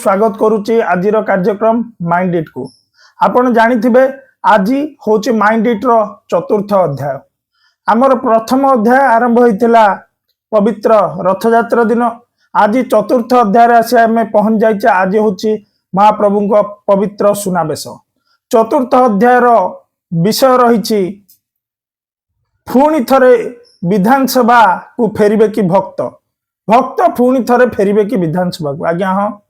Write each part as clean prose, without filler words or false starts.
स्वागत करुच्ची आज कार्यक्रम माइंड इट को। आपण जानिथिबे आज होची माइंड इट रो चतुर्थ अध्याय। आमर प्रथम अध्याय आरंभ होइतिला पवित्र रथ यात्रा दिन। आज चतुर्थ अध्याय रे आसी आमे पहुंच जाइछे। आज होची महाप्रभु को पवित्र सुनाबेश। चतुर्थ अध्याय रो विषय रहिछि पुणी थरे विधानसभा को फेरिबे कि भक्त भक्त पुणी थरे फेरिबे कि विधानसभा को। आज्ञा हाँ,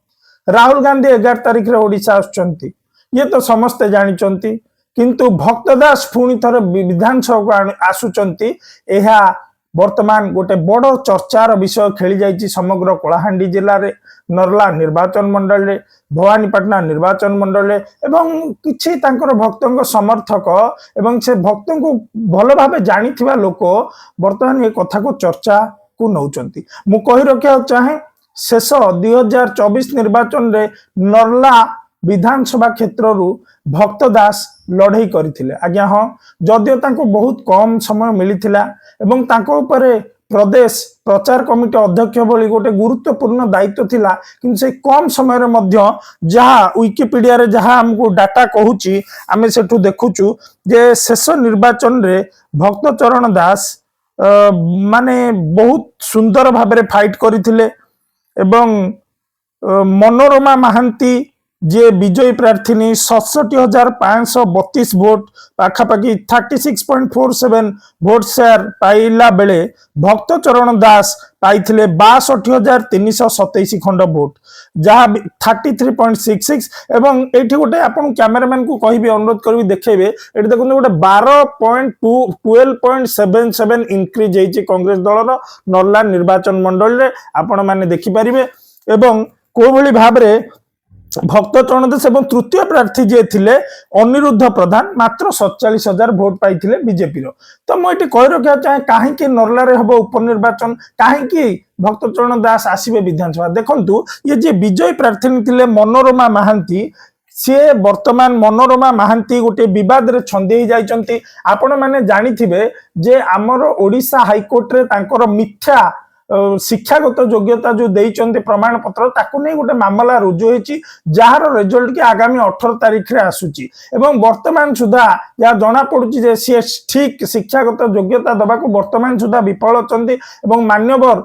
राहुल गांधी 11 तारिख रे ओडिशा आसुचंती, ये तो समस्ते जानिचंती, किंतु भक्तदास पुणी थरे विधानसभा को आसुचंती। एहा वर्तमान गोटे बड़ चर्चार विषय खेली जाइछि समग्र कलाहांडी जिल्ला रे, नरला निर्वाचन मंडल रे, भवानीपाटना निर्वाचन मंडल रे एवं किछि तांकर भक्तों समर्थक एवं से भक्तों को भल भावे जानिथिबा लोक वर्तमान ए कथा को चर्चा को नौचंती। मु कहि रखिया चाहे शेष 2024 निर्वाचन रे नरला विधानसभा क्षेत्र रु भक्तदास लड़ाई करथिले। आज्ञा हाँ, जदियो तांको बहुत कम समय मिलिथिला एवं तांको उपरे प्रदेश प्रचार कमिटी अध्यक्ष भली गोटे गुरुत्वपूर्ण दायित्व थिला, किंतु से कम समय रे मध्य जहा विकिपीडिया रे जहा हमको डाटा कहूची आमे सेठु देखुचु जे शेष निर्वाचन रे भक्त चरण दास माने बहुत सुंदर भाबरे फाइट करथिले एवं मनोरमा महांती जे विजयी प्रार्थी 67,532 भोट पाखापाखि 36.47 भोट शेयर पाइला बेले भक्त चरण दास पाइथिले 62,327 खंड भोट, जहाँ 33.66 एवं एठी गोटे आपन कैमरामैन को कहिबे अनुरोध करबी देखेबे। एठी देखुन गोटे 12.77 इंक्रीज हेछि कांग्रेस दलर नरला निर्वाचन मंडल रे आपण माने देखि परिबे। एवं को भली भाबरे भक्त चरण दास एवं तृतीय प्रार्थी जे थिले अनिरुद्ध प्रधान मात्र 47,000 भोट पाइथिले बीजेपी रो। तो मु एठी कहि रखिया चाहे काहे कि नरला रे हबो उपनिर्वाचन, काहे कि भक्त चरण दास आसीबे विधानसभा। देखंतु ये जे विजयी प्रार्थी थिले मनोरमा महांती, सी वर्तमान मनोरमा महांती गोटे विवाद रे छंदे जाइचंती। आपण माने जानिथिबे जे हमर ओडिशा हाईकोर्ट रे तांकर मिथ्या शिक्षागत योग्यता जो देइचंते प्रमाण पत्र ताकू नै गोटे मामला रुजु होईची, जार रिजल्ट के आगामी 18 तारिख रे आसुची एवं वर्तमान सुधा या जना पडुची जे सी ठीक शिक्षागत योग्यता दबा को वर्तमान सुधा विफल अछंती एवं मान्यवर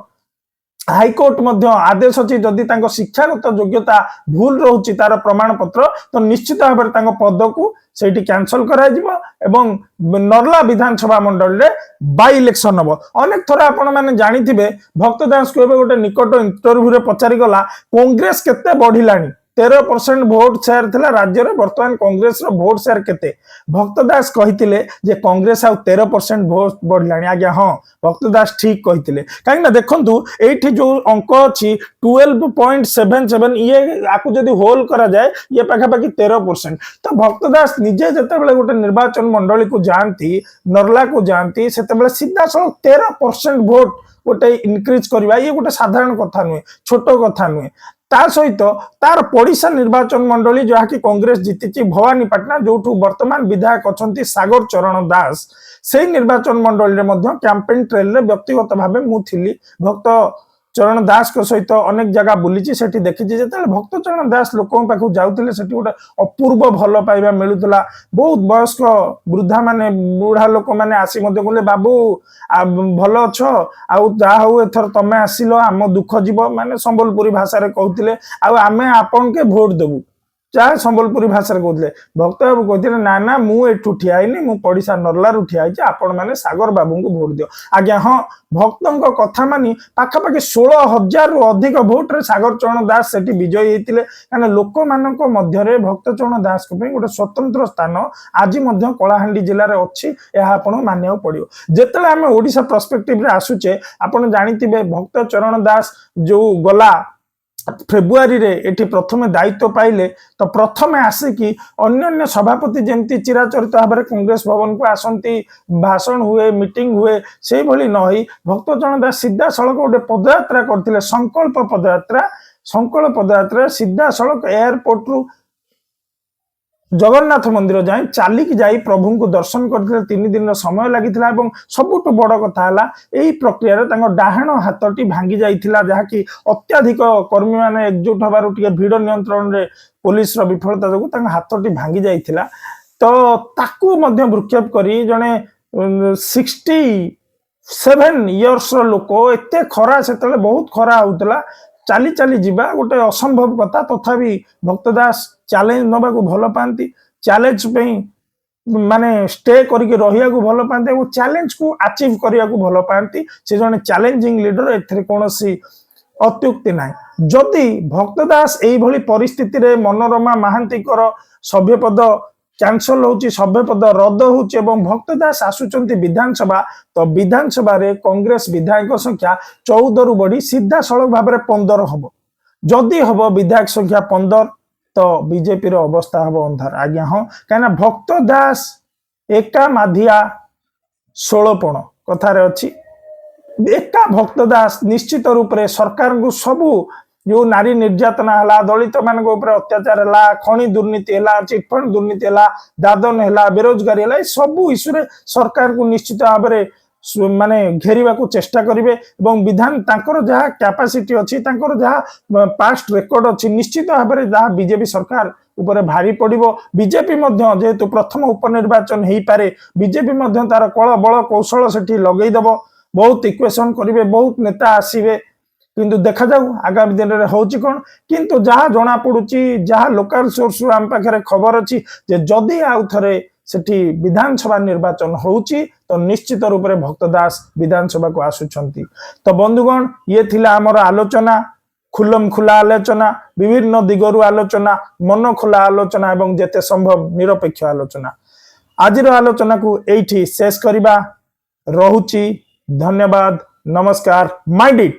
हाईकोर्ट मध्य आदेश अछि जदि तांको शिक्षागत योग्यता भूल रहउची तार प्रमाण पत्र तो निश्चित भाव तांको पद को सेठी कैंसल करा जिवो एवं नरला विधानसभा मंडल रे बाय इलेक्शन हबो। अनेक थोड़ा आपण माने जानिथिबे भक्तदास को गोटे निकट इंटरव्यू रे पचारि गला कांग्रेस केते बढ़िलानी, 13% भोट शेयर थिला राज्य रे, वर्तमान कांग्रेस रो भोट शेयर केते। भक्तदास कहितिले जे कांग्रेस आ 13% भोट बढ़िलानी। आज्ञा हाँ, भक्तदास ठीक कहितिले, काहे ना देखंतु एठी जो अंक अछि 12.77 ये आकु जदी होल करा जाए ये पाखापाखि 13%। तो भक्तदास निजे जते बेले गोटे निर्वाचन मंडली को जानती, नरला को जानती, सेते बेले सीधा सळ 13% भोट गोटे इनक्रीज करबा ये गोटे साधारण कथा नुहे, छोट कथा नुहे। ता सहित तार पड़िशा निर्वाचन मंडली जहा कि कांग्रेस जीति भवानीपाटना, जो वर्तमान विधायक अछंती सागर चरण दास, से निर्वाचन मंडल रे मध्य कैंपेन ट्रेल रे व्यक्तिगत भावे मु थिली। भक्त चरण दास को सहित अनेक जगह बुलीची, सेठी देखिची जेते भक्त चरण दास लोकों पाखु जाउतिले सेठी गोटे अपूर्व भल पाइबा मिलुतला। बहुत वयस्क वृद्धा माने बूढ़ा लोक माने आसी मते कहले बाबू भल अछ आ जा हो एथर तमे आसिलो आम दुख जीव, माने संबलपुरी भाषा रे कहउतिले आ आमे आपन के वोट देबू, चाहे संबलपुरी भाषा रे कहउतिले। भक्त बाबू कहतिले ना ना मु एठु ठियाइनी, मु पड़िसा नरला रु ठियाइछि, आपण माने सागर बाबू को वोट दियो। आज्ञा हाँ, भक्तों को कथा मानी पाखापाखि 16,000 रु अधिक भोट रे सागर चरण दास सेठी विजयी हेतिले। काने लोक मानक मध्य रे भक्त चरण दास को गोटे स्वतंत्र स्थान आज मध्य कलाहांडी जिल्ला रे अछि, एहा आपण मानिया पड़ियो। जेतेले हम ओडिशा पर्सपेक्टिव रे आसुचे आपण जानिथिबे भक्त चरण दास जो गला फेब्रुआरी रे एठी प्रथमे दायित्व पाइले, तो प्रथमे आसिकी अन्य सभापति जेमती चिराचरित भाव कांग्रेस भवन को आसंती, भाषण हुए, मीटिंग हुए, से भली नही भक्त चरण दास सीधा सड़क गोटे पदयात्रा करथिले, संकल्प पदयात्रा। संकल्प पदयात्रा सीधा सड़क एयरपोर्ट रु जगन्नाथ मंदिर जाए चलिकी जाई प्रभु को दर्शन करते 3 दिन समय लगी सबुठ बड़ कथा यही प्रक्रिया डाहाण हाथटी भांगी जाइथिला जहाँकि अत्याधिक कर्मी माने एकजुट हबार भिड़ नियंत्रण रे पुलिस विफलता जो हाथटी भांगी जाइथिला तो ताकू मध्य भ्रुक्षेप करी जने 67 इयर्स लोक एते खरा से बहुत खरा होता चली चली जीवा गोटे असंभव कथा तथापि भक्तदास चैलेंज नवा को भल पाती चैलेंज माने स्टे करके रहिया को भल पाते और चैलेंज को अचीव करिया को भल पाती से जने चैलेंजिंग लीडर एथरे कोनोसी अत्युक्ति ना जदि भक्तदास एई भली परिस्थिति रे मनोरमा महांती सभ्यपद कैंसल होची सभ्यपद रद्द होची एवं भक्तदास आसुचंती विधानसभा तो विधानसभा रे कांग्रेस विधायक संख्या 14 रु बढ़ी सीधा सड़क भाव 15 हम जदि हम विधायक संख्या 15 तो बीजेपी रो अवस्था हम अंधार आज्ञा हाँ कहीं भक्तदास एका माधिया 16 कथार अच्छी एका भक्तदास निश्चित रूप से सरकार को सबू जो नारी निर्यातना है दलित मान अत्याचार है खनि दुर्नीति है चिटफंड दुर्नीति है दादन है बेरोजगारी है सबू इश्यू सरकार को निश्चित भाव में माने घेरिबा को चेष्टा करिवे एवं विधान तांकर जहा कैपेसिटी अछि तांकर जहा पास्ट रेकॉर्ड अछि निश्चित भाव में जहा बीजेपी सरकार ऊपर भारी पड़िबो बीजेपी मध्य जेहेतु प्रथम उपनिर्वाचन हेई पारे बीजेपी मध्य तार कळ बळ कौशल सेठी लगेई दबो बहुत इक्वेशन करिवे बहुत नेता आसीबे किंतु देखा जाऊ आगामी दिन में हूँ कौन किंतु जहाँ जना पड़ुची जहाँ लोकल सोर्स आम पाखे खबर अच्छी जदि आउ थे सेठी विधानसभा निर्वाचन होउची तो निश्चित रूप से भक्तदास विधानसभा को आसुचंती तो बंधुगण ये थिला आमर आलोचना खुलम खुला आलोचना विभिन्न दिगरु आलोचना मन खुला आलोचना एवं जेते संभव निरपेक्ष आलोचना आज आलोचना को एठी शेष करिबा रहुची धन्यवाद नमस्कार माइंड इट।